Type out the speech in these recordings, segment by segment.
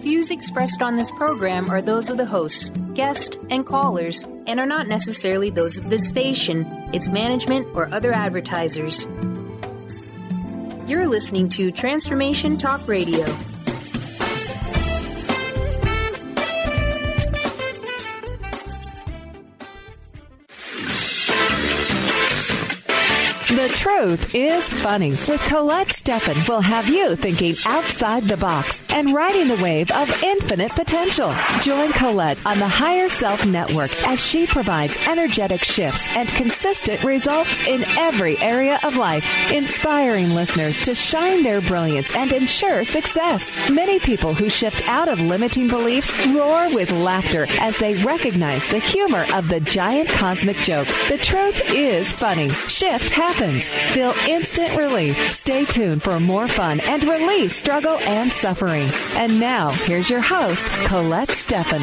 views expressed on this program are those of the hosts, guests, and callers, and are not necessarily those of this station, its management, or other advertisers. You're listening to Transformation Talk Radio. The Truth is Funny with Colette Stefan will have you thinking outside the box and riding the wave of infinite potential. Join Colette on the Higher Self Network as she provides energetic shifts and consistent results in every area of life, inspiring listeners to shine their brilliance and ensure success. Many people who shift out of limiting beliefs roar with laughter as they recognize the humor of the giant cosmic joke. The truth is funny. Shift happens. Feel instant relief. Stay tuned for more fun and release struggle and suffering. And now, here's your host, Colette Stefan.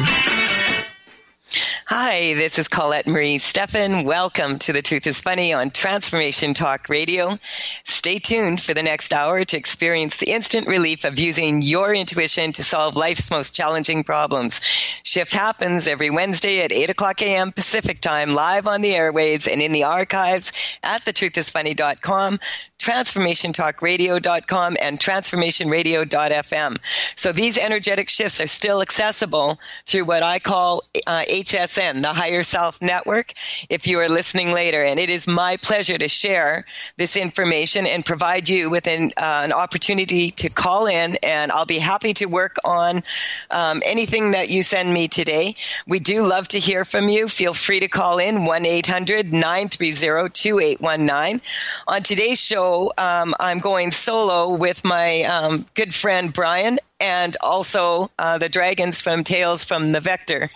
Hi, this is Colette Marie Stefan. Welcome to The Truth is Funny on Transformation Talk Radio. Stay tuned for the next hour to experience the instant relief of using your intuition to solve life's most challenging problems. Shift happens every Wednesday at 8 o'clock a.m. Pacific Time, live on the airwaves and in the archives at thetruthisfunny.com, transformationtalkradio.com, and transformationradio.fm. So these energetic shifts are still accessible through what I call HSN, the Higher Self Network, if you are listening later. And it is my pleasure to share this information and provide you with an opportunity to call in, and I'll be happy to work on anything that you send me today. We do love to hear from you. Feel free to call in 1-800-930-2819. On today's show, I'm going solo with my good friend Brian, and also the dragons from Tales from the Vector.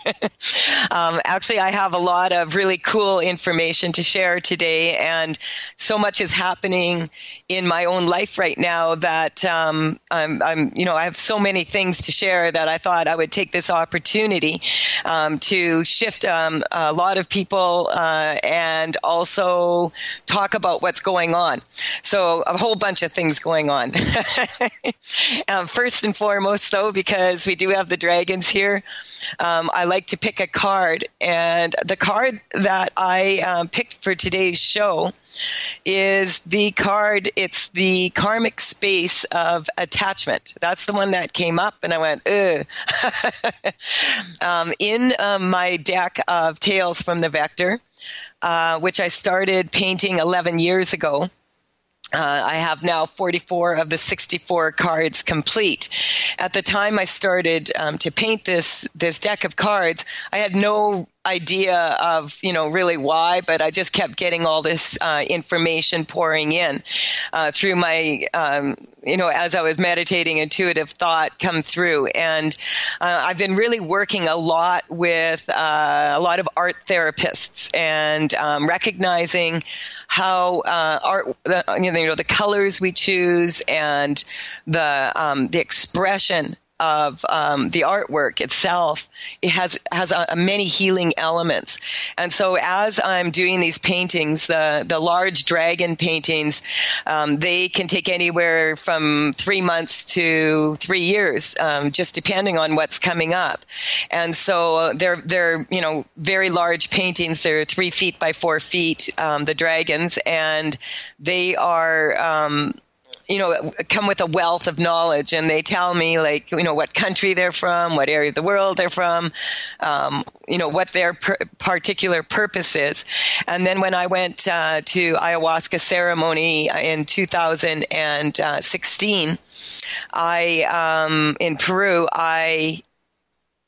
Actually, I have a lot of really cool information to share today, and so much is happening in my own life right now that I have so many things to share that I thought I would take this opportunity to shift a lot of people and also talk about what's going on. So a whole bunch of things going on. First and foremost, though, because we do have the dragons here, I like to pick a card. And the card that I picked for today's show is the card, it's the karmic space of attachment. That's the one that came up, and I went, ugh. In my deck of Tales from the Vector, which I started painting 11 years ago, I have now 44 of the 64 cards complete. At the time I started to paint this deck of cards, I had no idea of, really why, but I just kept getting all this information pouring in through my, as I was meditating, intuitive thought come through. And I've been really working a lot with a lot of art therapists and recognizing how art, the colors we choose and the expression of the artwork itself, it has many healing elements. And so as I'm doing these paintings, the large dragon paintings, they can take anywhere from 3 months to 3 years, just depending on what's coming up. And so they're very large paintings. They're 3 feet by 4 feet, the dragons, and they are come with a wealth of knowledge, and they tell me what country they're from, what area of the world they're from, what their particular purpose is. And then when I went to ayahuasca ceremony in 2016, in Peru,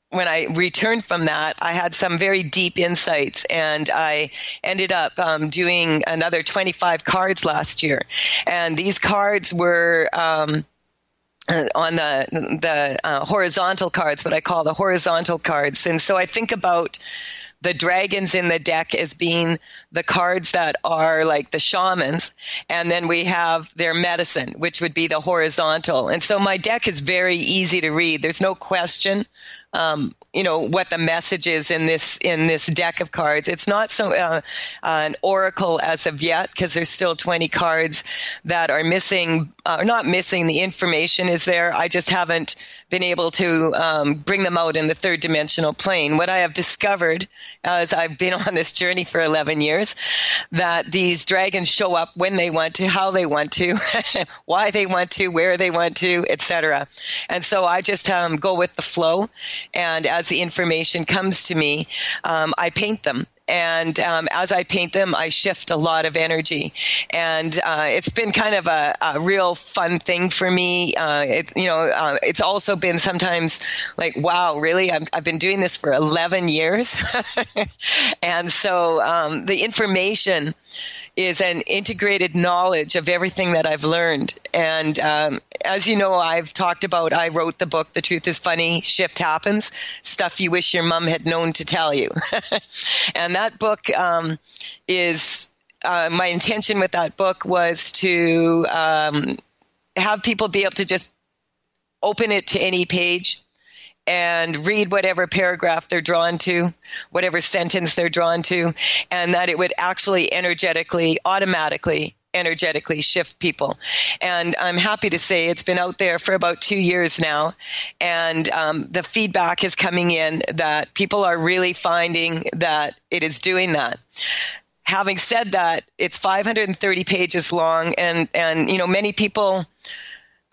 when I returned from that, I had some very deep insights, and I ended up doing another 25 cards last year. And these cards were on the horizontal cards, what I call the horizontal cards. And so I think about the dragons in the deck as being the cards that are like the shamans, and then we have their medicine, which would be the horizontal. And so my deck is very easy to read. There's no question what the message is in this deck of cards. It's not so an oracle as of yet, because there's still 20 cards that are missing, not missing. The information is there. I just haven't been able to bring them out in the third dimensional plane. What I have discovered, as I've been on this journey for 11 years, that these dragons show up when they want to, how they want to, why they want to, where they want to, etc. And so I just go with the flow. And as the information comes to me, I paint them. And as I paint them, I shift a lot of energy. And it's been kind of a real fun thing for me. It's also been sometimes like, wow, really? I've been doing this for 11 years. And so the information is an integrated knowledge of everything that I've learned. And as you know, I've talked about, I wrote the book, The Truth is Funny, Shift Happens, Stuff You Wish Your Mom Had Known to Tell You. And that book is, my intention with that book was to have people be able to just open it to any page and read whatever paragraph they're drawn to, whatever sentence they're drawn to, and that it would actually automatically shift people. And I'm happy to say it's been out there for about 2 years now, and the feedback is coming in that people are really finding that it is doing that. Having said that, it's 530 pages long, and many people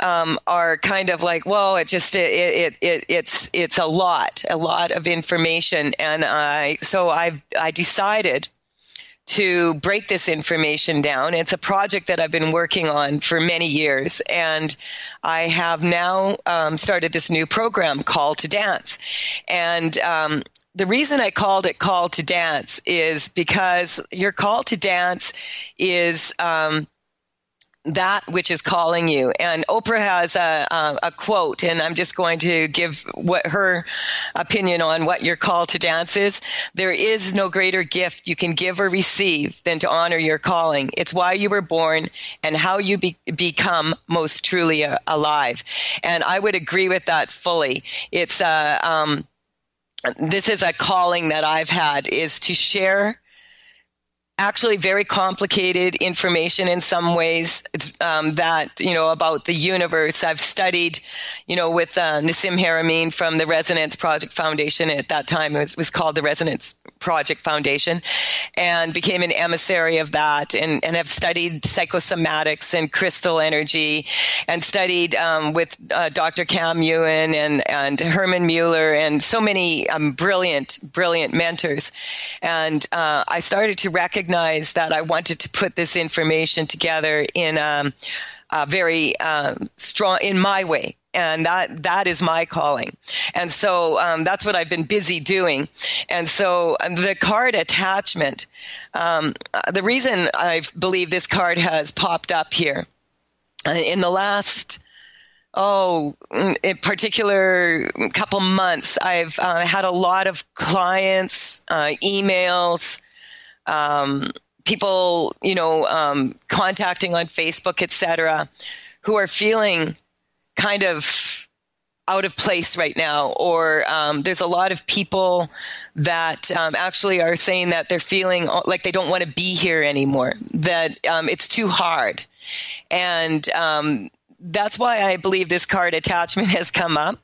are kind of like, well, it's a lot of information. And I decided to break this information down. It's a project that I've been working on for many years. And I have now started this new program, Call to Dance. And the reason I called it Call to Dance is because your call to dance is that which is calling you. And Oprah has a quote, and I'm just going to give what her opinion on what your call to dance is. There is no greater gift you can give or receive than to honor your calling. It's why you were born and how you become most truly alive. And I would agree with that fully. It's this is a calling that I've had, is to share actually very complicated information in some ways, about the universe. I've studied, with Nassim Haramein from the Resonance Project Foundation. At that time, it was called the Resonance Project Foundation, and became an emissary of that, and have studied psychosomatics and crystal energy, and studied with Dr. Cam Ewan and Herman Mueller, and so many brilliant mentors. And I started to recognize that I wanted to put this information together in a very strong, in my way. And that is my calling. And so that's what I've been busy doing. And so the card attachment, the reason I believe this card has popped up here in the last, in particular couple months, I've had a lot of clients, emails, people, contacting on Facebook, etc., who are feeling kind of out of place right now, or there's a lot of people that actually are saying that they're feeling like they don't want to be here anymore, that it's too hard. And that's why I believe this card attachment has come up,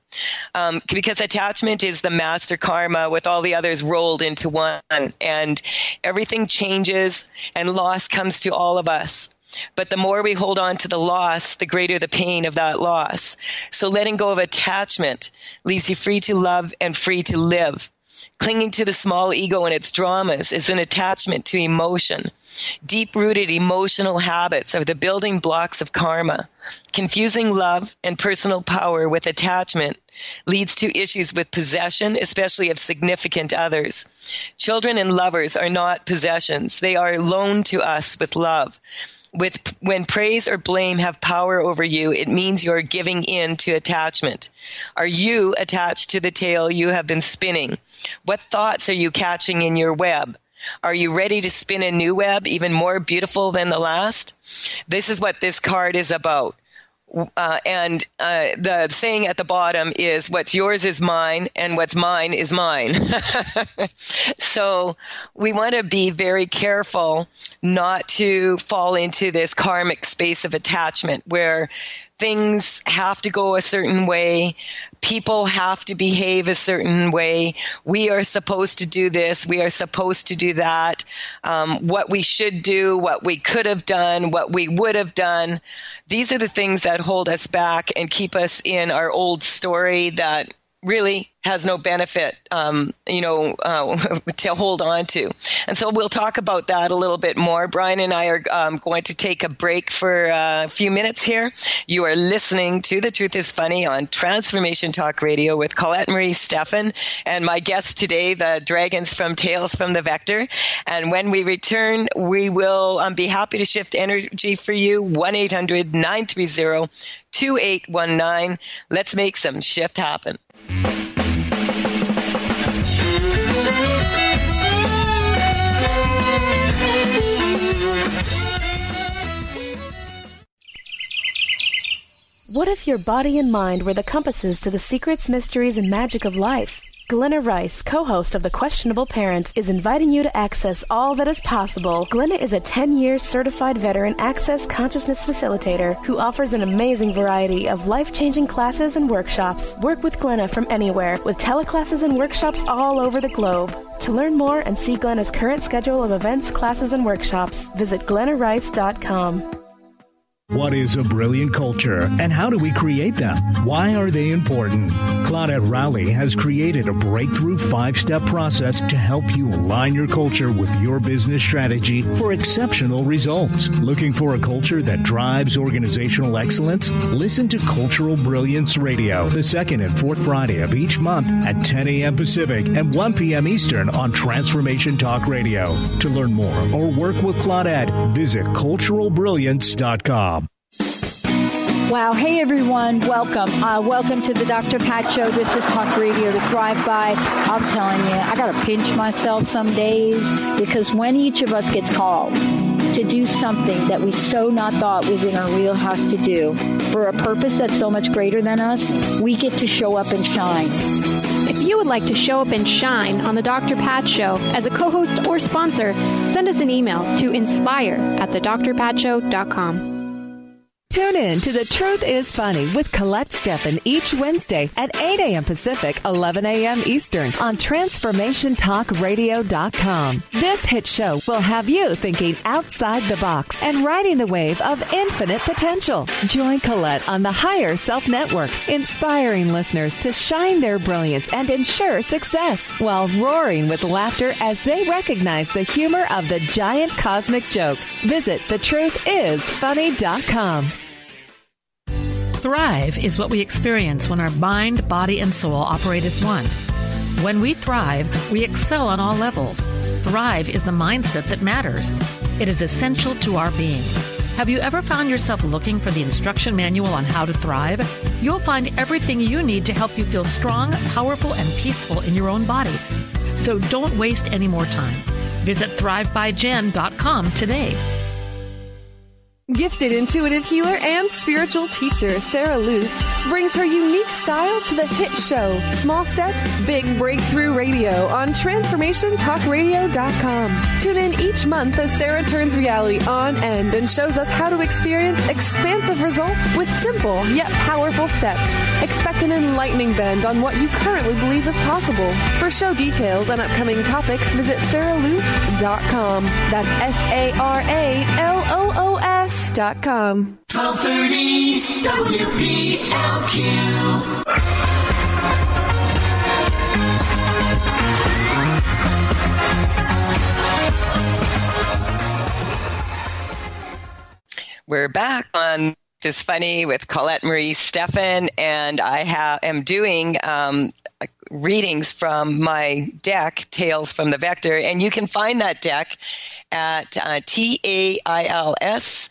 because attachment is the master karma with all the others rolled into one, and everything changes and loss comes to all of us. But the more we hold on to the loss, the greater the pain of that loss. So letting go of attachment leaves you free to love and free to live. Clinging to the small ego and its dramas is an attachment to emotion. Deep-rooted emotional habits are the building blocks of karma. Confusing love and personal power with attachment leads to issues with possession, especially of significant others. Children and lovers are not possessions. They are loaned to us with love. When praise or blame have power over you, it means you're giving in to attachment. Are you attached to the tail you have been spinning? What thoughts are you catching in your web? Are you ready to spin a new web, even more beautiful than the last? This is what this card is about. And the saying at the bottom is, what's yours is mine, and what's mine is mine. So we want to be very careful not to fall into this karmic space of attachment where things have to go a certain way. People have to behave a certain way. We are supposed to do this. We are supposed to do that. What we should do, what we could have done, what we would have done. These are the things that hold us back and keep us in our old story that really has no benefit, to hold on to. And so we'll talk about that a little bit more. Brian and I are going to take a break for a few minutes here. You are listening to The Truth is Funny on Transformation Talk Radio with Colette Marie Stefan and my guest today, the dragons from Tales from the Vector. And when we return, we will be happy to shift energy for you. 1-800-930-2819. Let's make some shift happen. What if your body and mind were the compasses to the secrets, mysteries, and magic of life? Glenna Rice, co-host of The Questionable Parent, is inviting you to access all that is possible. Glenna is a 10-year certified veteran access consciousness facilitator who offers an amazing variety of life-changing classes and workshops. Work with Glenna from anywhere with teleclasses and workshops all over the globe. To learn more and see Glenna's current schedule of events, classes, and workshops, visit glennarice.com. What is a brilliant culture, and how do we create them? Why are they important? Claudette Rowley has created a breakthrough 5-step process to help you align your culture with your business strategy for exceptional results. Looking for a culture that drives organizational excellence? Listen to Cultural Brilliance Radio, the second and fourth Friday of each month at 10 a.m. Pacific and 1 p.m. Eastern on Transformation Talk Radio. To learn more or work with Claudette, visit culturalbrilliance.com. Wow. Hey, everyone. Welcome. Welcome to the Dr. Pat Show. This is Talk Radio to Thrive By. I'm telling you, I got to pinch myself some days because when each of us gets called to do something that we so not thought was in our wheelhouse to do for a purpose that's so much greater than us, we get to show up and shine. If you would like to show up and shine on the Dr. Pat Show as a co-host or sponsor, send us an email to inspire@thedrpatshow.com. Tune in to The Truth is Funny with Colette Stefan each Wednesday at 8 a.m. Pacific, 11 a.m. Eastern on TransformationTalkRadio.com. This hit show will have you thinking outside the box and riding the wave of infinite potential. Join Colette on the Higher Self Network, inspiring listeners to shine their brilliance and ensure success while roaring with laughter as they recognize the humor of the giant cosmic joke. Visit thetruthisfunny.com. Thrive is what we experience when our mind, body, and soul operate as one. When we thrive, we excel on all levels. Thrive is the mindset that matters. It is essential to our being. Have you ever found yourself looking for the instruction manual on how to thrive? You'll find everything you need to help you feel strong, powerful, and peaceful in your own body. So don't waste any more time. Visit thrivebyjen.com today. Gifted intuitive healer and spiritual teacher Sarah Luce brings her unique style to the hit show Small Steps, Big Breakthrough Radio on TransformationTalkRadio.com. Tune in each month as Sarah turns reality on end and shows us how to experience expansive results with simple yet powerful steps. Expect an enlightening bend on what you currently believe is possible. For show details and upcoming topics, visit SarahLuce.com. That's SarahLoos.com. 1230 WBLQ. We're back on This Funny with Colette Marie Stefan, and I am doing readings from my deck, Tales from the Vector, and you can find that deck at TAILS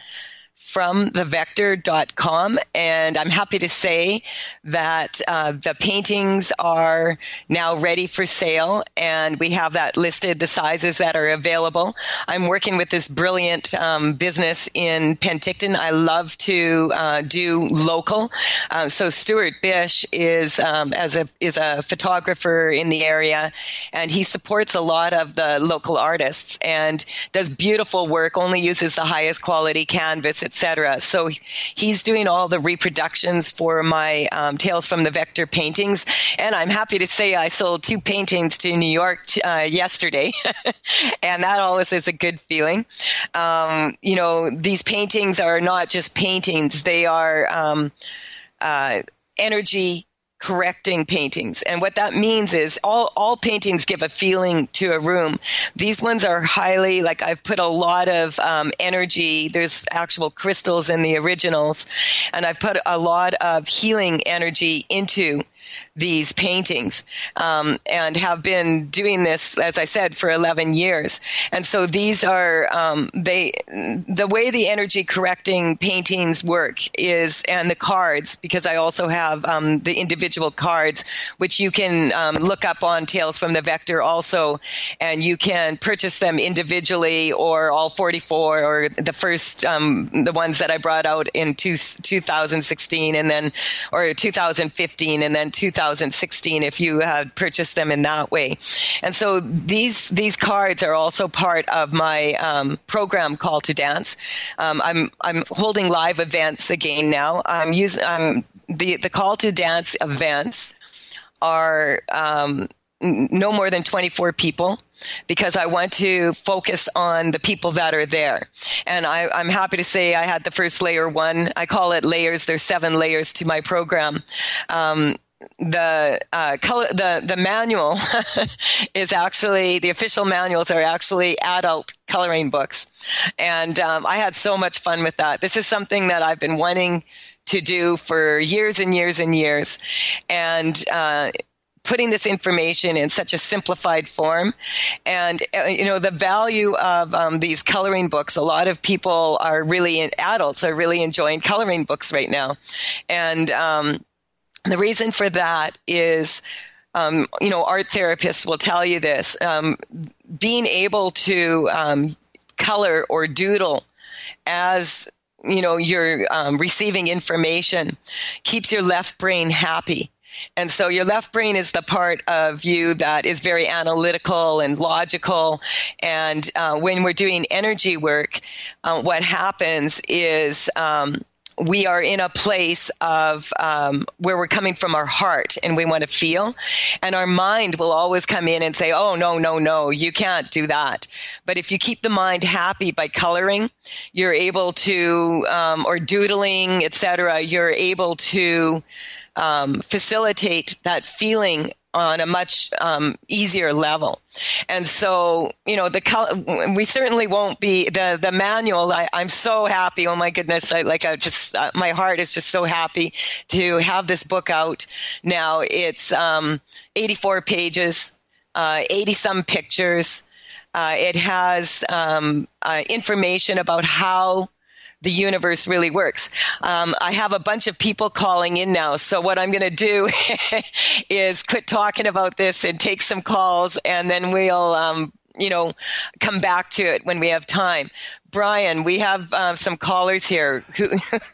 talesfromthevector.com. And I'm happy to say that the paintings are now ready for sale, and we have that listed, the sizes that are available. I'm working with this brilliant business in Penticton. I love to do local. So Stuart Bish is a photographer in the area, and he supports a lot of the local artists and does beautiful work, only uses the highest quality canvas, etc. So he's doing all the reproductions for my Tales from the Vector paintings, and I'm happy to say I sold 2 paintings to New York yesterday, and that always is a good feeling. These paintings are not just paintings, they are energy correcting paintings. And what that means is all paintings give a feeling to a room. These ones are highly, like, I've put a lot of energy. There's actual crystals in the originals, and I've put a lot of healing energy into these paintings, and have been doing this, as I said, for 11 years. And so these are, the way the energy correcting paintings work is, and the cards, because I also have the individual cards, which you can look up on Tales from the Vector also, and you can purchase them individually or all 44, or the first, the ones that I brought out in 2016 and then, or 2015 and then 2016 if you had purchased them in that way. And so these cards are also part of my program Call to Dance. I'm holding live events again now. I'm using the Call to Dance events are no more than 24 people, because I want to focus on the people that are there. And I'm happy to say I had the first layer 1. I call it layers. There's 7 layers to my program. The manual is actually, the official manuals are actually adult coloring books. And I had so much fun with that. This is something that I've been wanting to do for years and years and years. And putting this information in such a simplified form. And, the value of these coloring books, a lot of people are really, adults are really enjoying coloring books right now. And the reason for that is, art therapists will tell you this, being able to color or doodle as you're receiving information keeps your left brain happy. And so your left brain is the part of you that is very analytical and logical. And when we're doing energy work, what happens is we are in a place of where we're coming from our heart and we want to feel. And our mind will always come in and say, oh, no, you can't do that. But if you keep the mind happy by coloring, you're able to, or doodling, etc., you're able to facilitate that feeling on a much easier level. And so, we certainly won't be the manual. I'm so happy. Oh my goodness. My heart is just so happy to have this book out now. It's 84 pages, 80 some pictures. It has information about how the universe really works. I have a bunch of people calling in now. So what I'm going to do is quit talking about this and take some calls, and then we'll, come back to it when we have time. Brian, we have some callers here.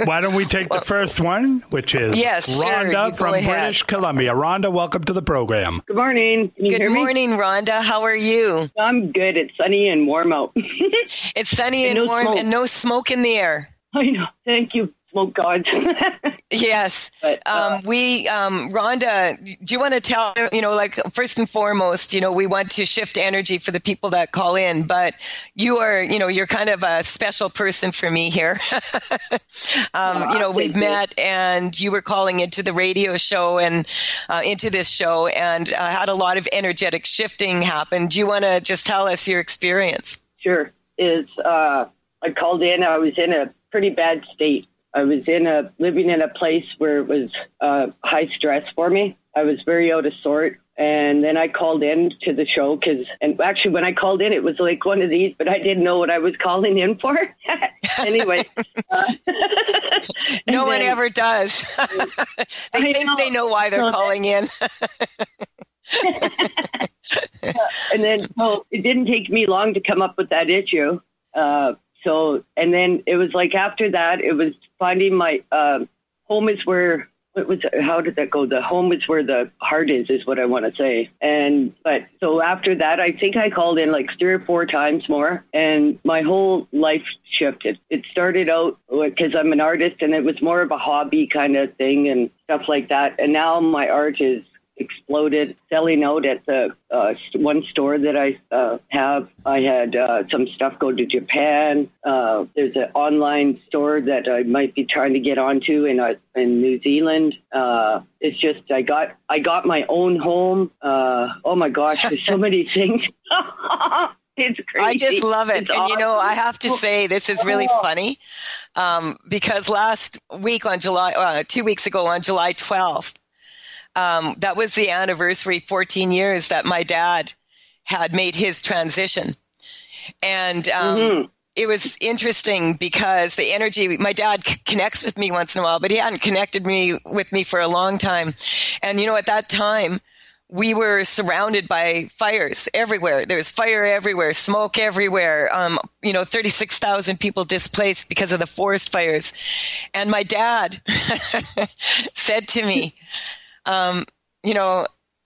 Why don't we take the first one, which is Rhonda from British Columbia. Rhonda, welcome to the program. Good morning. Can you hear me? Good morning, Rhonda. How are you? I'm good. It's sunny and warm out. It's sunny and warm and no smoke in the air. I know. Thank you, smoke gods. Yes. But, Rhonda, do you want to tell, first and foremost, we want to shift energy for the people that call in, but you are, you're kind of a special person for me here. We've met and you were calling into the radio show and into this show and had a lot of energetic shifting happen. Do you want to just tell us your experience? Sure. I called in, I was in a pretty bad state. I was living in a place where it was high stress for me. I was very out of sort. And then I called in to the show and actually when I called in, it was like one of these, but I didn't know what I was calling in for. Anyway. No one ever does. They think they know why they're calling in. And then, it didn't take me long to come up with that issue. And then it was like after that, it was finding my home is where. How did that go? The home is where the heart is what I want to say. But so after that, I think I called in like 3 or 4 times more, and my whole life shifted. It started out because I'm an artist, and it was more of a hobby kind of thing and stuff like that. And now my art is exploded, selling out at the one store that I have. I had some stuff go to Japan. There's an online store that I might be trying to get onto in New Zealand. It's just I got my own home. Oh my gosh, there's so many things. It's crazy. I just love it. It's and awesome. I have to say this is really funny because last week on 2 weeks ago on July 12th, that was the anniversary, 14 years that my dad had made his transition. And it was interesting because the energy, my dad connects with me once in a while, but he hadn't connected with me for a long time. And, at that time, we were surrounded by fires everywhere. There was fire everywhere, smoke everywhere, 36,000 people displaced because of the forest fires. And my dad said to me,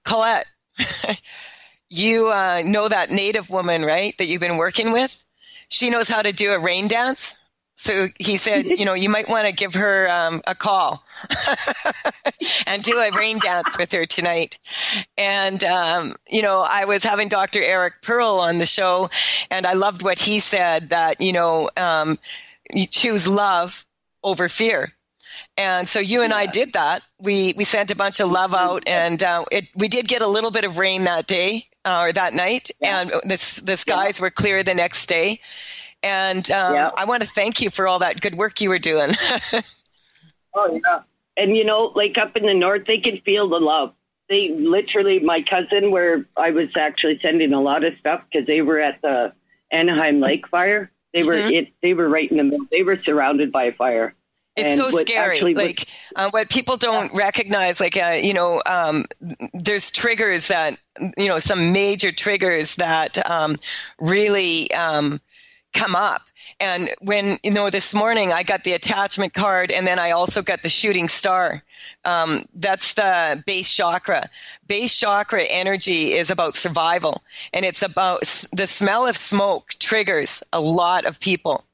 Colette, you know that Native woman, right, that you've been working with? She knows how to do a rain dance. So he said, you might want to give her a call and do a rain dance with her tonight. And, I was having Dr. Eric Pearl on the show, and I loved what he said, that, you choose love over fear. And so you and I did that. We sent a bunch of love out, and we did get a little bit of rain that day or that night, and the skies were clear the next day. And I want to thank you for all that good work you were doing. Oh, yeah. And, like up in the north, they could feel the love. They literally, my cousin, where I was actually sending a lot of stuff because they were at the Anaheim Lake fire. They were they were right in the middle. They were surrounded by a fire. It's so scary. What people don't recognize, there's triggers that, some major triggers that really come up. And when, this morning I got the attachment card, and then I also got the shooting star. That's the base chakra. Base chakra energy is about survival, and it's about the smell of smoke triggers a lot of people.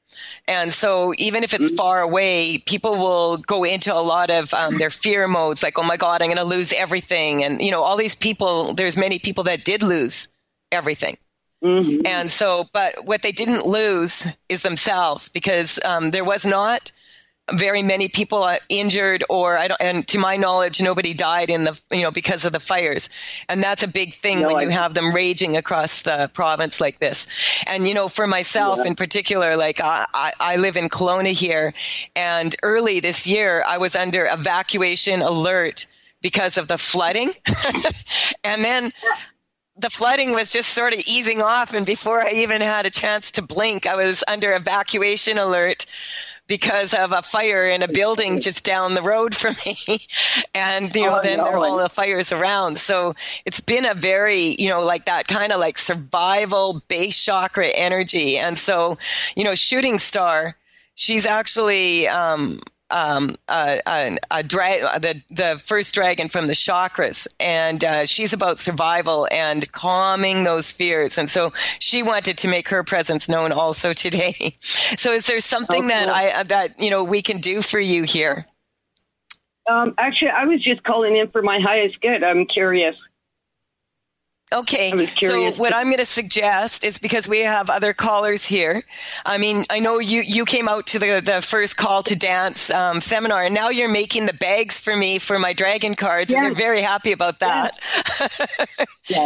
And so even if it's far away, people will go into a lot of their fear modes, like, oh my God, I'm going to lose everything. And, all these people, there's many people that did lose everything. Mm-hmm. And so, but what they didn't lose is themselves, because there was not very many people injured, and to my knowledge, nobody died in because of the fires. And that's a big thing when you have them raging across the province like this. And, for myself in particular, like I live in Kelowna here, and early this year, I was under evacuation alert because of the flooding. And then the flooding was just sort of easing off. And before I even had a chance to blink, I was under evacuation alert because of a fire in a building just down the road from me. And, there are all the fires around. So it's been a very, like that kind of like survival base chakra energy. And so, shooting star, she's actually the first dragon from the chakras, and she's about survival and calming those fears. And so she wanted to make her presence known also today. So is there something that we can do for you here? Actually, I was just calling in for my highest good. I'm curious. Okay, so what I'm going to suggest is, because we have other callers here, I mean, I know you came out to the first call to dance seminar, and now you're making the bags for me for my dragon cards, and they're very happy about that.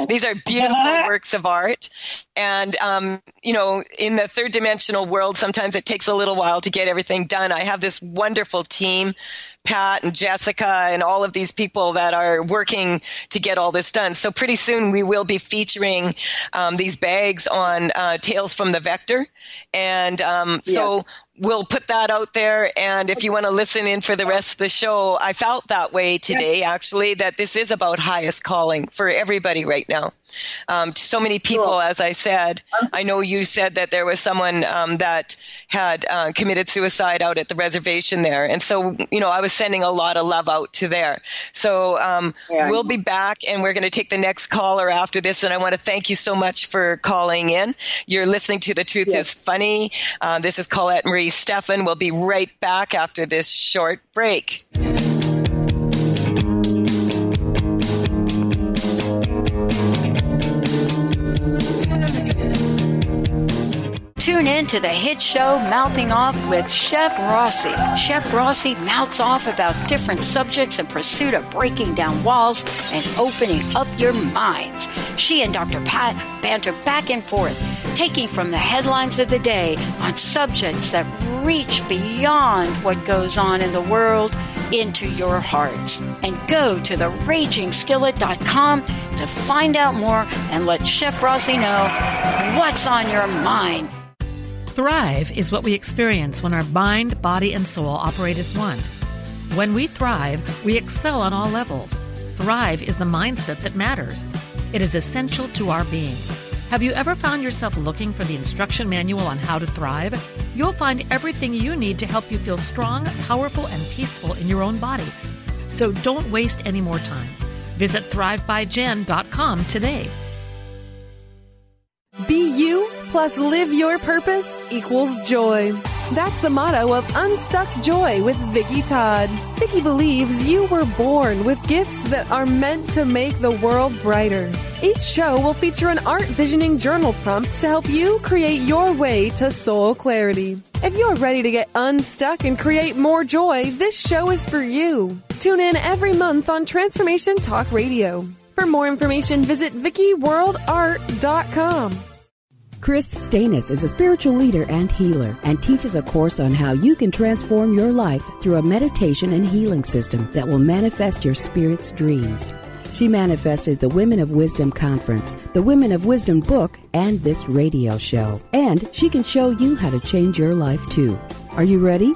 These are beautiful works of art. And, you know, in the third dimensional world, sometimes it takes a little while to get everything done. I have this wonderful team, Pat and Jessica and all of these people that are working to get all this done. So pretty soon we will be featuring these bags on Tales from the Vector. And so we'll put that out there. And if you want to listen in for the rest of the show, I felt that way today, actually, that this is about highest calling for everybody right now. So many people, as I said, I know you said that there was someone that had committed suicide out at the reservation there. And so, you know, I was sending a lot of love out to there. So we'll be back, and we're going to take the next caller after this. And I want to thank you so much for calling in. You're listening to The Truth is Funny. This is Colette Marie Stefan. We'll be right back after this short break. Tune in to the hit show Mouthing Off with Chef Rossi. Chef Rossi mouths off about different subjects in pursuit of breaking down walls and opening up your minds. She and Dr. Pat banter back and forth, taking from the headlines of the day on subjects that reach beyond what goes on in the world into your hearts. And go to theragingskillet.com to find out more and let Chef Rossi know what's on your mind. Thrive is what we experience when our mind, body, and soul operate as one. When we thrive, we excel on all levels. Thrive is the mindset that matters. It is essential to our being. Have you ever found yourself looking for the instruction manual on how to thrive? You'll find everything you need to help you feel strong, powerful, and peaceful in your own body. So don't waste any more time. Visit thrivebyjen.com today. Be you plus live your purpose equals joy. That's the motto of Unstuck Joy with Vicki Todd. Vicki believes you were born with gifts that are meant to make the world brighter. Each show will feature an art visioning journal prompt to help you create your way to soul clarity. If you're ready to get unstuck and create more joy, this show is for you. Tune in every month on Transformation Talk Radio. For more information, visit VickiWorldArt.com. Chris Stanis is a spiritual leader and healer and teaches a course on how you can transform your life through a meditation and healing system that will manifest your spirit's dreams. She manifested the Women of Wisdom Conference, the Women of Wisdom book, and this radio show. And she can show you how to change your life too. Are you ready?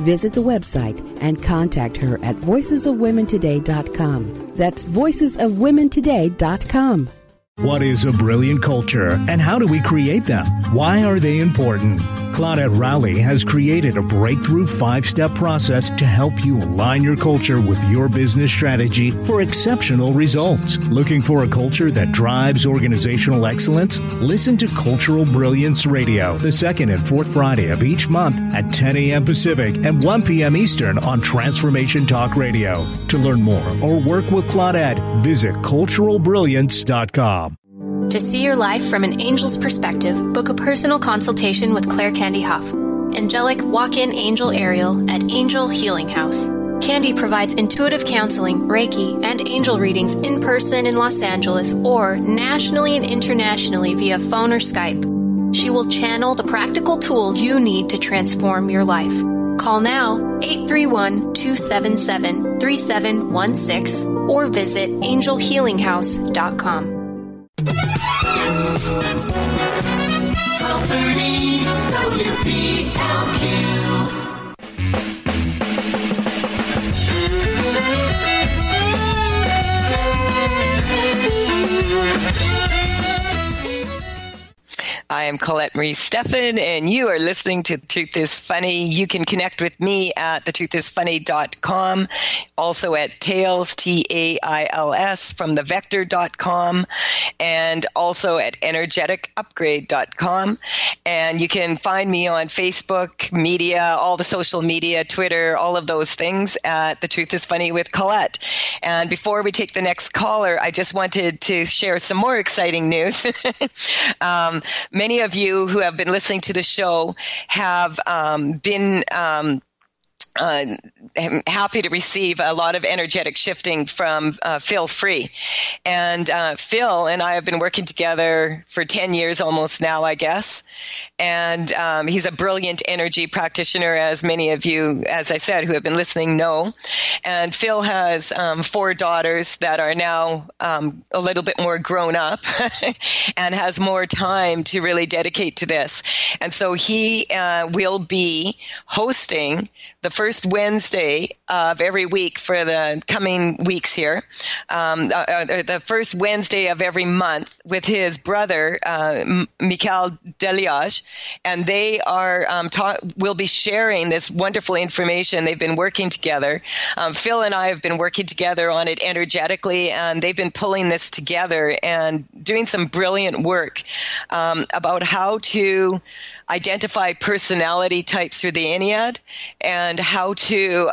Visit the website and contact her at voicesofwomentoday.com. That's voicesofwomentoday.com. What is a brilliant culture, and how do we create them? Why are they important? Claudette Rowley has created a breakthrough 5-step process to help you align your culture with your business strategy for exceptional results. Looking for a culture that drives organizational excellence? Listen to Cultural Brilliance Radio, the second and fourth Friday of each month at 10 a.m. Pacific and 1 p.m. Eastern on Transformation Talk Radio. To learn more or work with Claudette, visit culturalbrilliance.com. To see your life from an angel's perspective, book a personal consultation with Claire Candy Huff, angelic walk-in angel Ariel at Angel Healing House. Candy provides intuitive counseling, Reiki, and angel readings in person in Los Angeles or nationally and internationally via phone or Skype. She will channel the practical tools you need to transform your life. Call now 831-277-3716 or visit angelhealinghouse.com. 1230 WPLQ. I am Colette Marie Stefan, and you are listening to The Truth is Funny. You can connect with me at thetruthisfunny.com, also at Tails, Tails, from thevector.com, and also at energeticupgrade.com. And you can find me on Facebook, media, all the social media, Twitter, all of those things at The Truth is Funny with Colette. And before we take the next caller, I just wanted to share some more exciting news. Many of you who have been listening to the show have been happy to receive a lot of energetic shifting from Phil Free. And Phil and I have been working together for 10 years almost now, I guess. And he's a brilliant energy practitioner, as many of you, as I said, who have been listening know. And Phil has 4 daughters that are now a little bit more grown up and has more time to really dedicate to this. And so he will be hosting the first Wednesday of every week for the coming weeks here, the first Wednesday of every month with his brother, Michael Deliage, and they are will be sharing this wonderful information. They've been working together. Phil and I have been working together on it energetically, and they've been pulling this together and doing some brilliant work about how to identify personality types through the Ennead and how to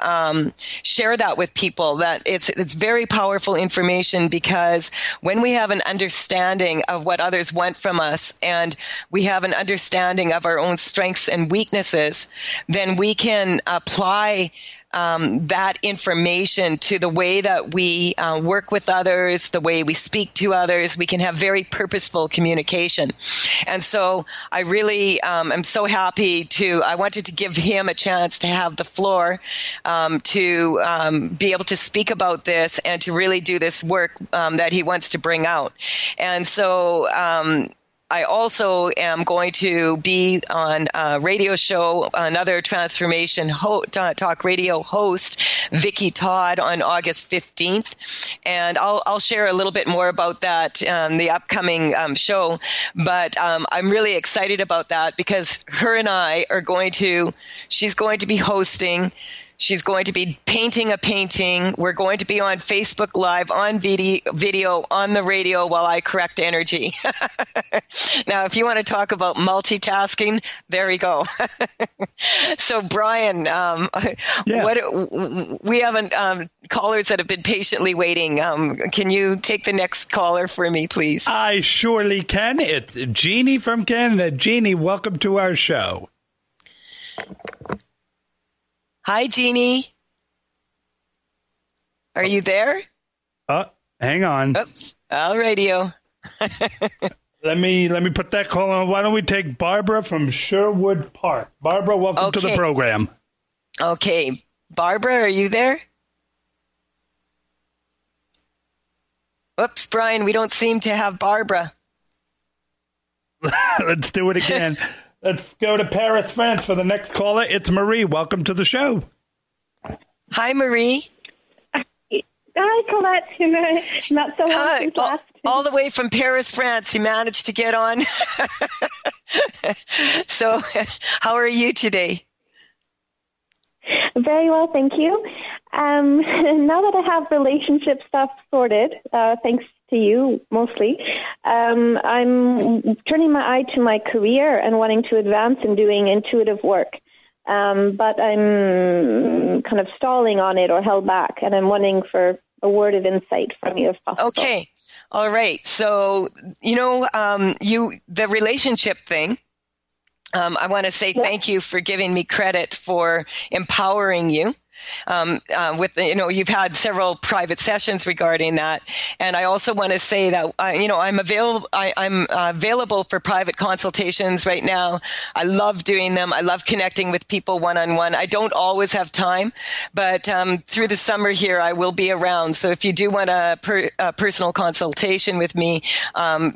share that with people. That it's very powerful information, because when we have an understanding of what others want from us and we have an understanding of our own strengths and weaknesses, then we can apply that information to the way that we work with others, the way we speak to others. We can have very purposeful communication. And so I really am so happy I wanted to give him a chance to have the floor to be able to speak about this and to really do this work that he wants to bring out. And so I also am going to be on a radio show, another transformation talk radio host, Vicki Todd, on August 15th. And I'll share a little bit more about that the upcoming show. But I'm really excited about that, because her and I she's going to be hosting. She's going to be painting a painting. We're going to be on Facebook Live, on video, on the radio while I correct energy. Now, if you want to talk about multitasking, there we go. So, Brian, we have callers that have been patiently waiting. Can you take the next caller for me, please? I surely can. It's Jeannie from Canada. Jeannie, welcome to our show. Hi, Jeannie. Are you there? Hang on. Oops. All radio. Let me put that call on. Why don't we take Barbara from Sherwood Park? Barbara, welcome to the program. Okay. Barbara, are you there? Oops, Brian, we don't seem to have Barbara. Let's do it again. Let's go to Paris, France for the next caller. It's Marie. Welcome to the show. Hi, Marie. Hi, Colette. Not so long since last. All the way from Paris, France. You managed to get on. So, how are you today? Very well, thank you. Now that I have relationship stuff sorted, thanks to you mostly, I'm turning my eye to my career and wanting to advance in doing intuitive work. But I'm kind of stalling on it or held back, and I'm wanting for a word of insight from you if possible. Okay. All right. So, the relationship thing, I want to say thank you for giving me credit for empowering you. You've had several private sessions regarding that, and I also want to say that I'm available for private consultations right now. I love doing them. I love connecting with people one-on-one. I don't always have time, but through the summer here, I will be around. So if you do want a personal consultation with me,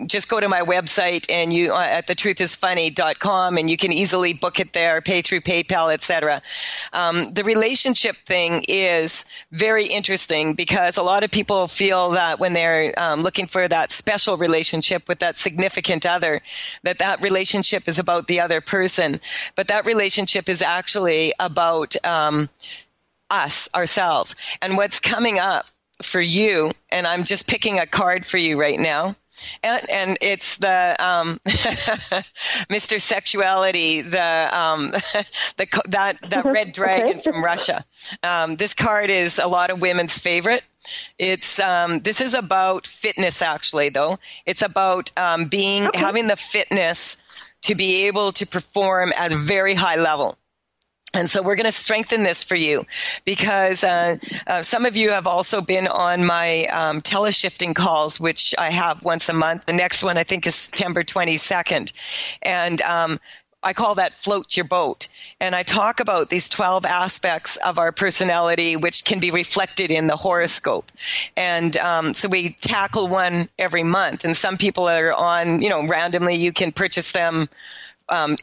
just go to my website and at thetruthisfunny.com, and you can easily book it there, pay through PayPal, etc. The relationship relationship thing is very interesting because a lot of people feel that when they're looking for that special relationship with that significant other, that relationship is about the other person. But that relationship is actually about us, ourselves. And what's coming up for you, and I'm just picking a card for you right now, and it's the Mr. Sexuality, that red dragon from Russia. This card is a lot of women's favorite. It's this is about fitness, actually, though. It's about having the fitness to be able to perform at a very high level. And so we're going to strengthen this for you because some of you have also been on my teleshifting calls, which I have once a month. The next one, I think, is September 22nd. And I call that Float Your Boat. And I talk about these 12 aspects of our personality, which can be reflected in the horoscope. And so we tackle one every month. And some people are on, randomly, you can purchase them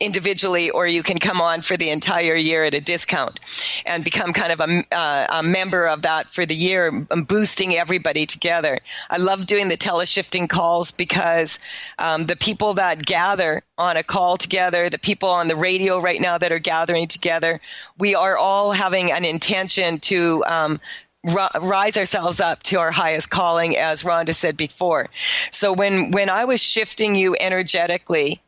individually, or you can come on for the entire year at a discount and become kind of a member of that for the year, boosting everybody together. I love doing the teleshifting calls because the people that gather on a call together, the people on the radio right now that are gathering together, we are all having an intention to rise ourselves up to our highest calling, as Rhonda said before. So when I was shifting you energetically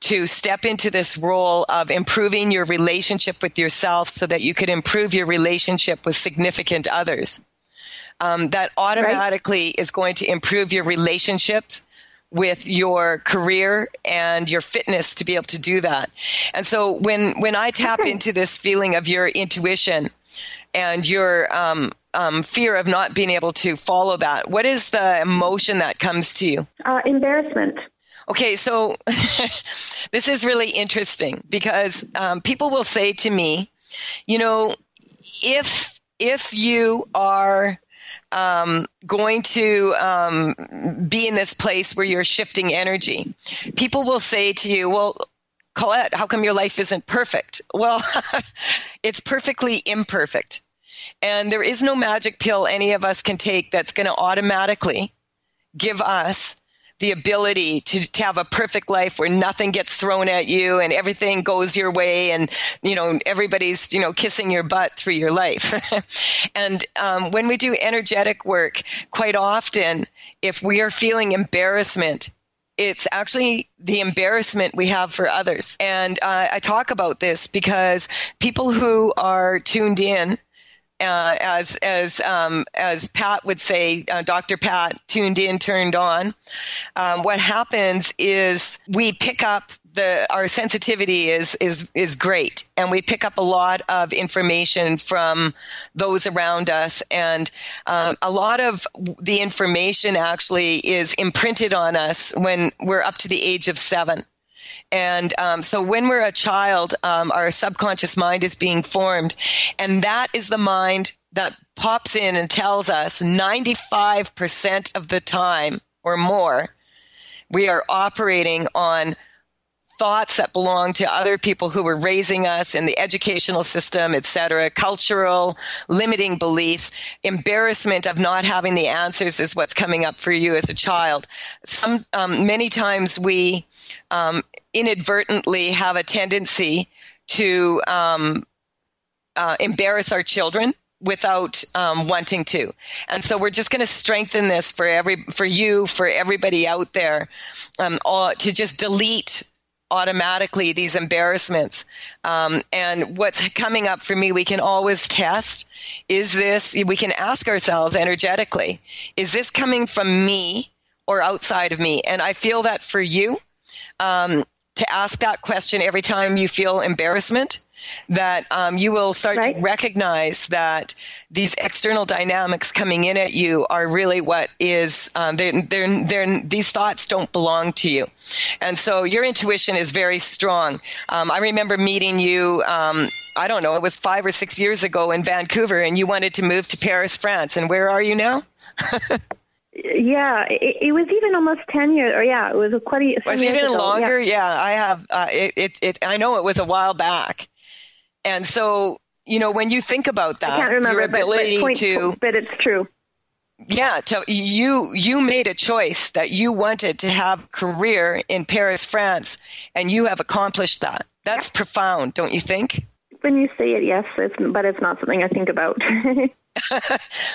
to step into this role of improving your relationship with yourself so that you could improve your relationship with significant others, that automatically is going to improve your relationships with your career and your fitness to be able to do that. And so when I tap into this feeling of your intuition and your fear of not being able to follow that, what is the emotion that comes to you? Embarrassment. Okay, so this is really interesting because people will say to me, if you are going to be in this place where you're shifting energy, people will say to you, well, Colette, how come your life isn't perfect? Well, it's perfectly imperfect. And there is no magic pill any of us can take that's going to automatically give us the ability to have a perfect life where nothing gets thrown at you and everything goes your way and, everybody's, kissing your butt through your life. And when we do energetic work, quite often, if we are feeling embarrassment, it's actually the embarrassment we have for others. And I talk about this because people who are tuned in, as Pat would say, Dr. Pat, tuned in, turned on. What happens is we pick up our sensitivity is great, and we pick up a lot of information from those around us, and a lot of the information actually is imprinted on us when we're up to the age of 7. And so when we're a child, our subconscious mind is being formed. And that is the mind that pops in and tells us 95% of the time or more, we are operating on thoughts that belong to other people who were raising us in the educational system, et cetera, cultural, limiting beliefs, embarrassment of not having the answers is what's coming up for you as a child. Many times we inadvertently have a tendency to embarrass our children without wanting to. And so we're just going to strengthen this for you, for everybody out there, to just delete automatically these embarrassments. And what's coming up for me, we can always test. We can ask ourselves energetically, is this coming from me or outside of me? And I feel that for you, to ask that question every time you feel embarrassment, that you will start to recognize that these external dynamics coming in at you are really what is, these thoughts don't belong to you. And so your intuition is very strong. I remember meeting you, I don't know, it was 5 or 6 years ago in Vancouver, and you wanted to move to Paris, France. And where are you now? Yeah, it was even almost 10 years, or it was quite a was it even longer? Yeah, I have, I know it was a while back. And so when you think about that, I can't remember, your ability but it's true. Yeah, you made a choice that you wanted to have a career in Paris, France, and you have accomplished that. That's profound, don't you think? When you say it, yes, but it's not something I think about.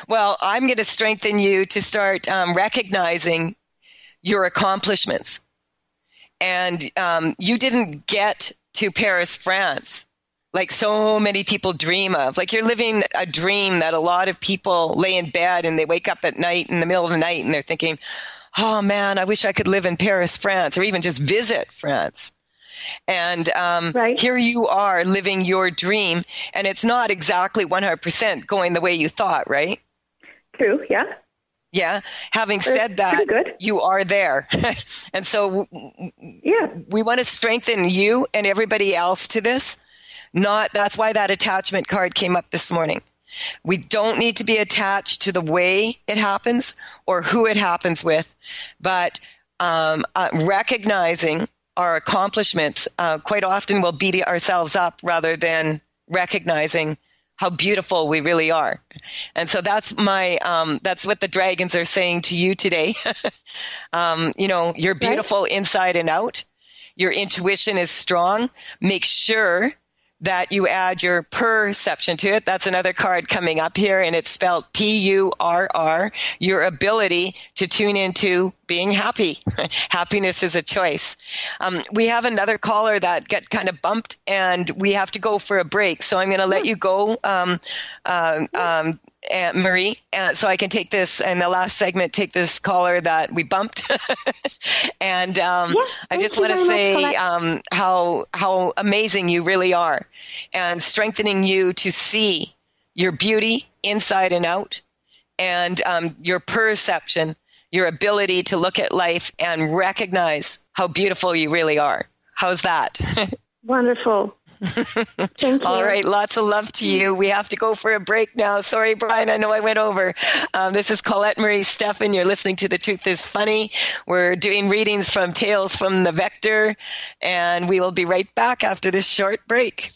Well, I'm going to strengthen you to start recognizing your accomplishments. And you didn't get to Paris, France, like so many people dream of. Like you're living a dream that a lot of people lay in bed and they wake up at night in the middle of the night and they're thinking, oh man, I wish I could live in Paris, France, or even just visit France. And here you are living your dream, and it's not exactly 100% going the way you thought, right? True, yeah. Yeah. Having said that, you are there. And so we want to strengthen you and everybody else to this. That's why that attachment card came up this morning. We don't need to be attached to the way it happens or who it happens with, but recognizing our accomplishments quite often will beat ourselves up rather than recognizing how beautiful we really are. And so that's that's what the dragons are saying to you today. You're beautiful inside and out. Your intuition is strong. Make sure that you add your perception to it. That's another card coming up here, and it's spelled P-U-R-R, your ability to tune into being happy. Happiness is a choice. We have another caller that got kind of bumped, and we have to go for a break. So I'm going to let you go, Marie, so I can take this, in the last segment, take this caller that we bumped. And I just want to say how amazing you really are, and strengthening you to see your beauty inside and out, and your perception, your ability to look at life and recognize how beautiful you really are. How's that? Wonderful. Thank you. All right. Lots of love to you. We have to go for a break now. Sorry, Brian. I know I went over. This is Colette Marie Stefan. You're listening to The Truth is Funny. We're doing readings from Tales from the Vector, and we will be right back after this short break.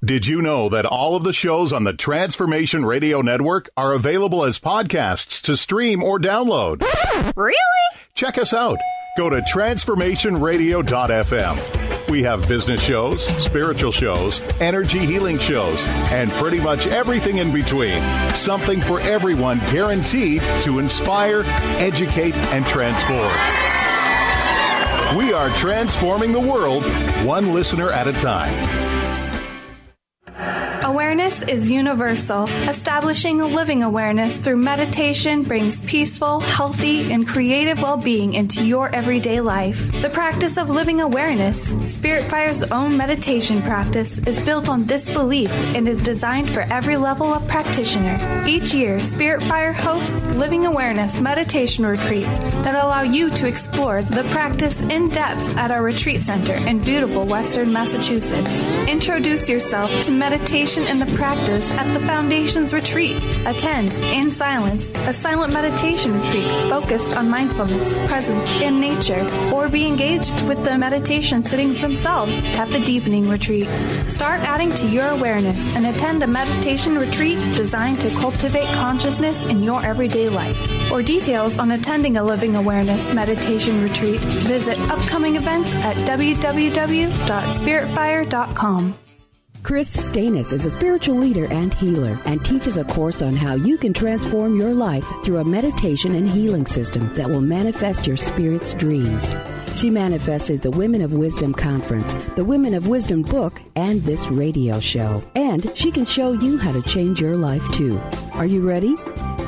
Did you know that all of the shows on the Transformation Radio Network are available as podcasts to stream or download? Really? Check us out. Go to transformationradio.fm. We have business shows, spiritual shows, energy healing shows, and pretty much everything in between. Something for everyone, guaranteed to inspire, educate, and transform. We are transforming the world, one listener at a time. Awareness is universal. Establishing a living awareness through meditation brings peaceful, healthy, and creative well-being into your everyday life. The practice of living awareness, Spirit Fire's own meditation practice, is built on this belief and is designed for every level of practitioner. Each year, Spirit Fire hosts living awareness meditation retreats that allow you to explore the practice in depth at our retreat center in beautiful Western Massachusetts. Introduce yourself to meditation and the practice at the Foundation's retreat. Attend, in silence, a silent meditation retreat focused on mindfulness, presence, and nature, or be engaged with the meditation sittings themselves at the Deepening Retreat. Start adding to your awareness and attend a meditation retreat designed to cultivate consciousness in your everyday life. For details on attending a Living Awareness meditation retreat, visit upcoming events at www.spiritfire.com. Chris Stanis is a spiritual leader and healer and teaches a course on how you can transform your life through a meditation and healing system that will manifest your spirit's dreams. She manifested the Women of Wisdom Conference, the Women of Wisdom book, and this radio show. And she can show you how to change your life too. Are you ready?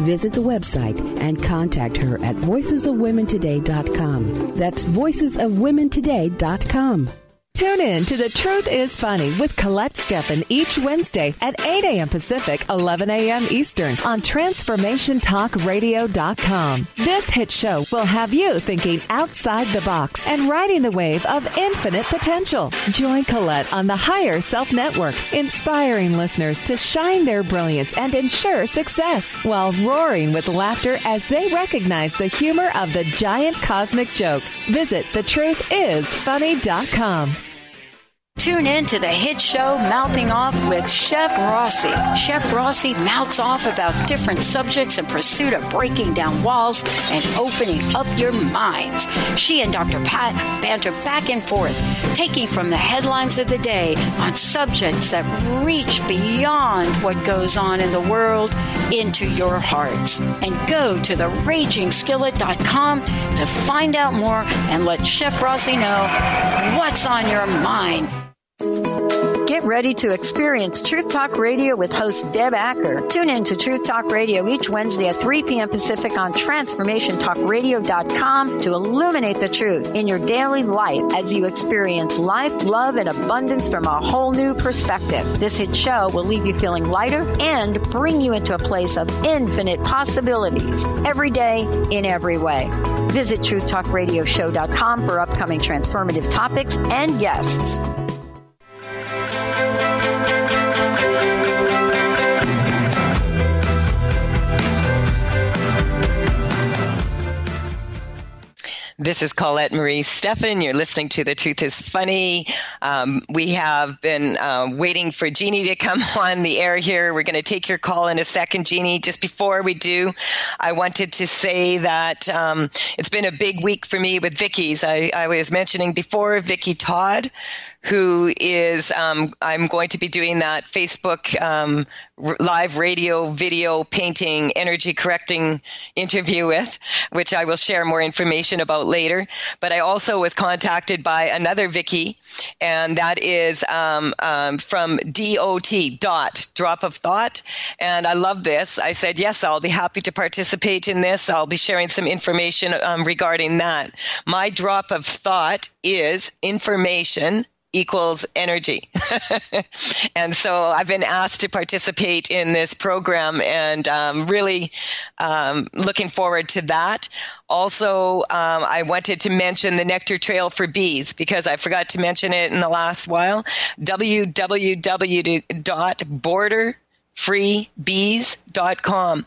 Visit the website and contact her at voicesofwomentoday.com. That's voicesofwomentoday.com. Tune in to The Truth is Funny with Colette Stefan each Wednesday at 8 a.m. Pacific, 11 a.m. Eastern on TransformationTalkRadio.com. This hit show will have you thinking outside the box and riding the wave of infinite potential. Join Colette on the Higher Self Network, inspiring listeners to shine their brilliance and ensure success while roaring with laughter as they recognize the humor of the giant cosmic joke. Visit thetruthисfunny.com. Tune in to the hit show Mouthing Off with Chef Rossi. Chef Rossi mouths off about different subjects in pursuit of breaking down walls and opening up your minds. She and Dr. Pat banter back and forth, taking from the headlines of the day on subjects that reach beyond what goes on in the world into your hearts. And go to theragingskillet.com to find out more and let Chef Rossi know what's on your mind. Get ready to experience Truth Talk Radio with host Deb Acker. Tune in to Truth Talk Radio each Wednesday at 3 p.m. Pacific on TransformationTalkRadio.com to illuminate the truth in your daily life as you experience life, love, and abundance from a whole new perspective. This hit show will leave you feeling lighter and bring you into a place of infinite possibilities every day in every way. Visit TruthTalkRadioshow.com for upcoming transformative topics and guests. This is Colette Marie Stefan. You're listening to The Truth is Funny. We have been waiting for Jeannie to come on the air here. We're going to take your call in a second, Jeannie. Just before we do, I wanted to say that it's been a big week for me with Vicky's. I was mentioning before Vicky Todd, who is, I'm going to be doing that Facebook live radio, video, painting, energy correcting interview with, which I will share more information about later. But I also was contacted by another Vicky, and that is from DOT, Drop of Thought. And I love this. I said, yes, I'll be happy to participate in this. I'll be sharing some information regarding that. My drop of thought is information equals energy. And so I've been asked to participate in this program, and really looking forward to that. Also, I wanted to mention the Nectar Trail for Bees because I forgot to mention it in the last while. www.borderfreebees.com.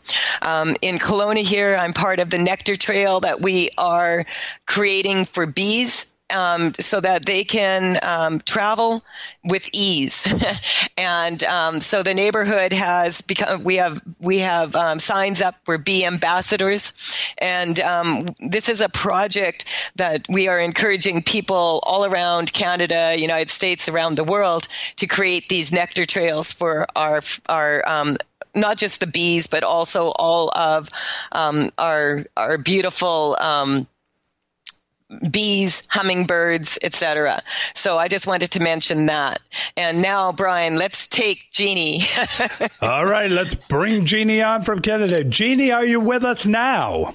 In Kelowna here, I'm part of the Nectar Trail that we are creating for bees, so that they can travel with ease. And so the neighborhood has become, we have signs up, we're bee ambassadors. And this is a project that we are encouraging people all around Canada, United States, around the world to create these nectar trails for our not just the bees, but also all of our beautiful bees, hummingbirds, etc. So I just wanted to mention that. And now, Brian, let's take Jeannie. All right, let's bring Jeannie on from Canada. Jeannie, are you with us now?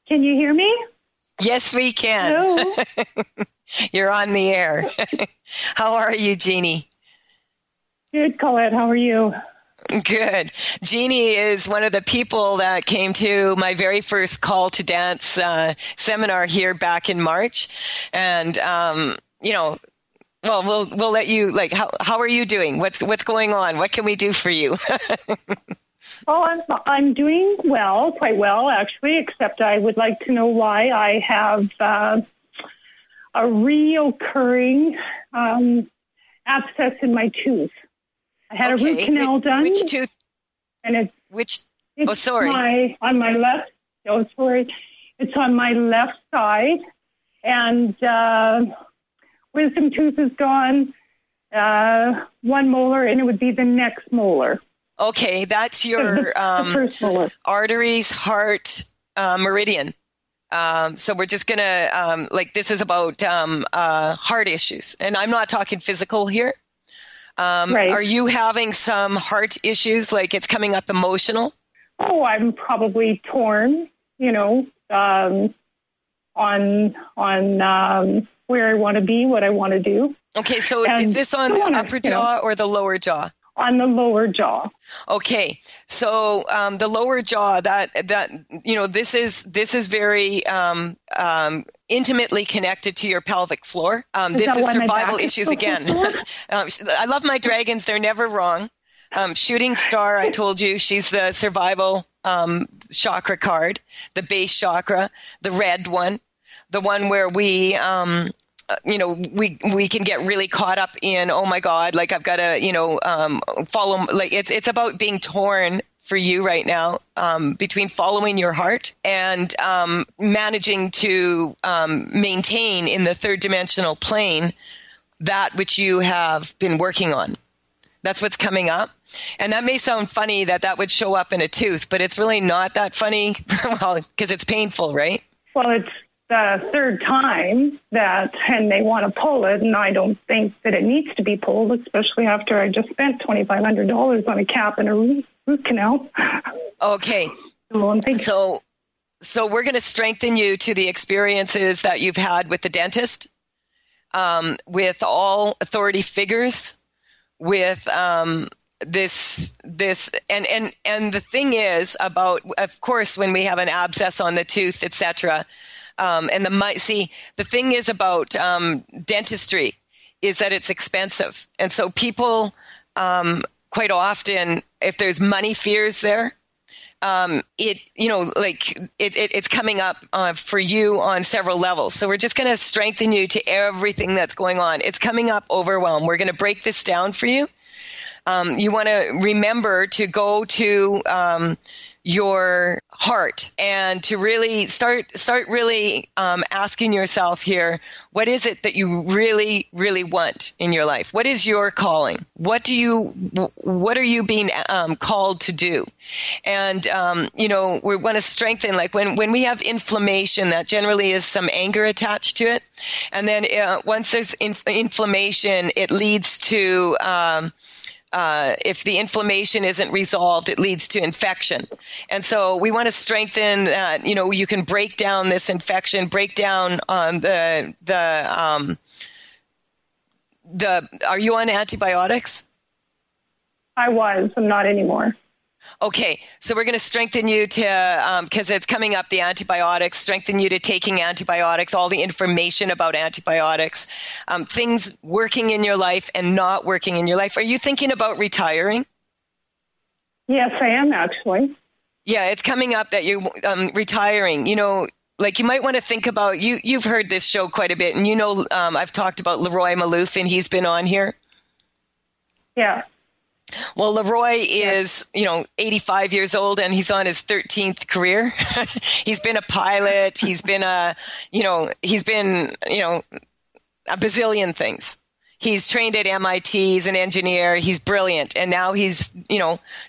Can you hear me? Yes, we can. Hello. You're on the air. How are you, Jeannie? Good, Colette. How are you? Good. Jeannie is one of the people that came to my very first Call to Dance seminar here back in March. And, well, we'll let you, how are you doing? What's going on? What can we do for you? Oh, I'm doing well, quite well, actually, except I would like to know why I have a reoccurring abscess in my tooth. I had a root canal done. Which tooth? And it's on my left. Oh, sorry. It's on my left side. And wisdom tooth is gone. One molar, and it would be the next molar. Okay, that's your the first molar. Arteries, heart, meridian. So we're just going to, this is about heart issues. And I'm not talking physical here. Right. Are you having some heart issues, like it's coming up emotional? Oh, I'm probably torn, all on where I want to be, what I want to do. Okay, so is this on the upper jaw or the lower jaw? On the lower jaw. Okay, so the lower jaw, this is very intimately connected to your pelvic floor. This is survival issues again. I love my dragons; they're never wrong. Shooting star, I told you, she's the survival chakra card, the base chakra, the red one, the one where we can get really caught up in, oh my God, like I've got to, follow, like it's about being torn for you right now, between following your heart and managing to maintain in the third dimensional plane that which you have been working on. That's what's coming up. And that may sound funny that would show up in a tooth, but it's really not that funny, well, because it's painful, right? Well, it's the third time and they want to pull it, and I don't think that it needs to be pulled, especially after I just spent $2,500 on a cap and a root canal. Okay. So we're going to strengthen you to the experiences that you've had with the dentist, with all authority figures, with this and the thing is about, of course, when we have an abscess on the tooth, etc. The thing is about dentistry is that it's expensive, and so people quite often, if there's money fears there, it's coming up for you on several levels. So we're just going to strengthen you to everything that's going on. It's coming up overwhelm. We're going to break this down for you. You want to remember to go to your heart and to really start really asking yourself here, what is it that you really, really want in your life? What is your calling? What are you being called to do? And, we want to strengthen, like when we have inflammation, that generally is some anger attached to it. And then once there's inflammation, it leads to, if the inflammation isn't resolved, it leads to infection. And so we want to strengthen that, you can break down this infection, break down on are you on antibiotics? I was. I'm not anymore. Okay, so we're going to strengthen you to, because it's coming up, the antibiotics, strengthen you to taking antibiotics, all the information about antibiotics, things working in your life and not working in your life. Are you thinking about retiring? Yes, I am, actually. Yeah, it's coming up that you're retiring. Like you might want to think about, you've heard this show quite a bit, and I've talked about Leroy Maloof, and he's been on here. Yeah. Well, Leroy is, 85 years old, and he's on his 13th career. He's been a pilot. He's been a bazillion things. He's trained at MIT. He's an engineer. He's brilliant. And now he's,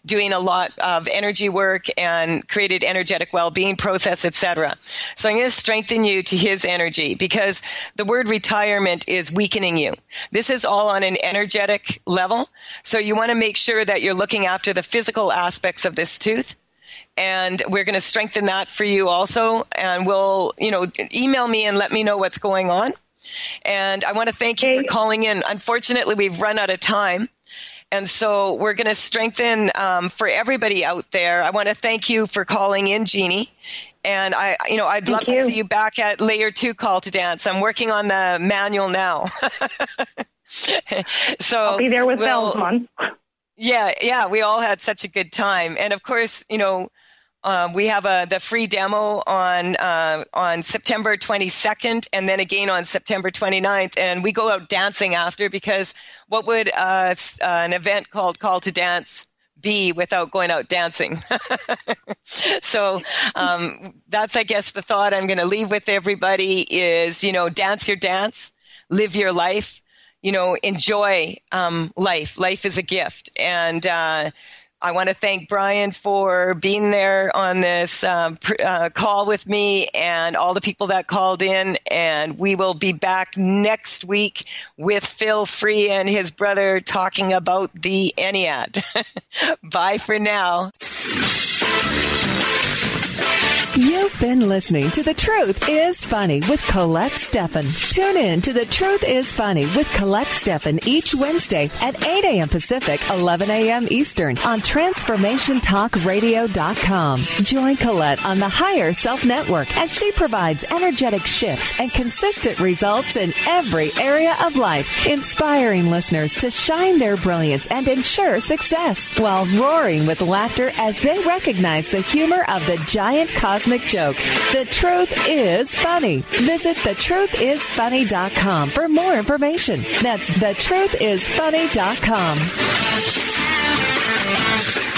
doing a lot of energy work and created energetic well-being process, etc. So I'm going to strengthen you to his energy, because the word retirement is weakening you. This is all on an energetic level. So you want to make sure that you're looking after the physical aspects of this tooth. And we're going to strengthen that for you also. And we'll, email me and let me know what's going on. And I want to thank you for calling in. Unfortunately, we've run out of time. And so we're going to strengthen for everybody out there. I want to thank you for calling in, Jeannie. And I'd love to see you back at Layer 2 Call to Dance. I'm working on the manual now. So I'll be there with bells on. Yeah, we all had such a good time. And of course, we have the free demo on September 22nd, and then again on September 29th. And we go out dancing after, because what would an event called Call to Dance be without going out dancing? So that's, I guess, the thought I'm going to leave with everybody is, dance your dance, live your life, enjoy life. Life is a gift. And I want to thank Brian for being there on this call with me, and all the people that called in. And we will be back next week with Phil Free and his brother talking about the Ennead. Bye for now. You've been listening to The Truth is Funny with Colette Stefan. Tune in to The Truth is Funny with Colette Stefan each Wednesday at 8 a.m. Pacific, 11 a.m. Eastern on TransformationTalkRadio.com. Join Colette on the Higher Self Network as she provides energetic shifts and consistent results in every area of life, inspiring listeners to shine their brilliance and ensure success while roaring with laughter as they recognize the humor of the giant cosmic joke. The Truth is Funny. Visit thetruthisfunny.com for more information. That's thetruthisfunny.com.